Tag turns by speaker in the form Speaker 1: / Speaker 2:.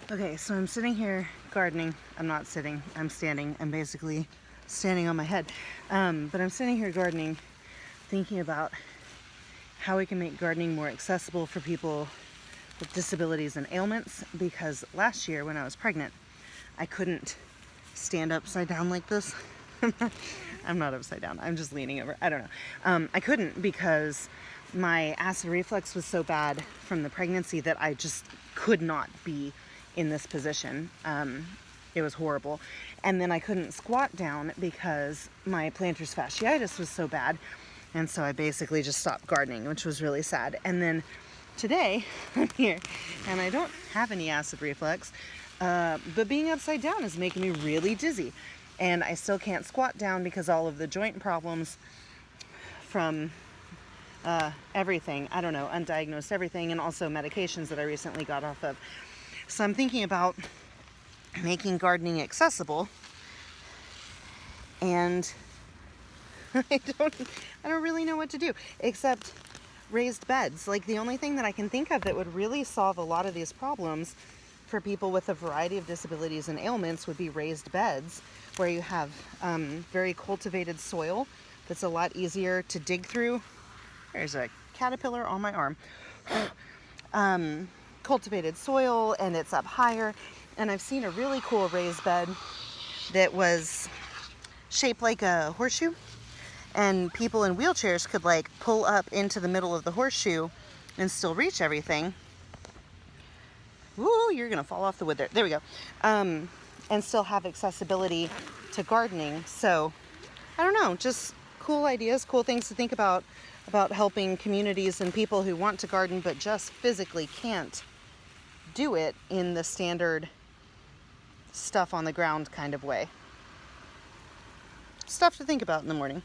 Speaker 1: Okay, so I'm sitting here gardening. I'm not sitting, I'm standing. I'm basically standing on my head. But I'm sitting here gardening, thinking about how we can make gardening more accessible for people with disabilities and ailments, because last year when I was pregnant, I couldn't stand upside down like this. I'm not upside down, I'm just leaning over. I don't know. I couldn't because my acid reflux was so bad from the pregnancy that I just could not be in this position. It was horrible. And then I couldn't squat down because my plantar fasciitis was so bad. And so I basically just stopped gardening, which was really sad. And then today I'm here and I don't have any acid reflux, but being upside down is making me really dizzy. And I still can't squat down because all of the joint problems from everything, I don't know, undiagnosed everything, and also medications that I recently got off of. So I'm thinking about making gardening accessible, and I don't really know what to do except raised beds. Like, the only thing that I can think of that would really solve a lot of these problems for people with a variety of disabilities and ailments would be raised beds, where you have very cultivated soil that's a lot easier to dig through. There's a caterpillar on my arm. Cultivated soil, and it's up higher. And I've seen a really cool raised bed that was shaped like a horseshoe, and people in wheelchairs could like pull up into the middle of the horseshoe and still reach everything. Woo, you're gonna fall off the wood there. There we go. And still have accessibility to gardening. So I don't know, just cool ideas, cool things to think about helping communities and people who want to garden but just physically can't do it in the standard stuff on the ground kind of way. Stuff to think about in the morning.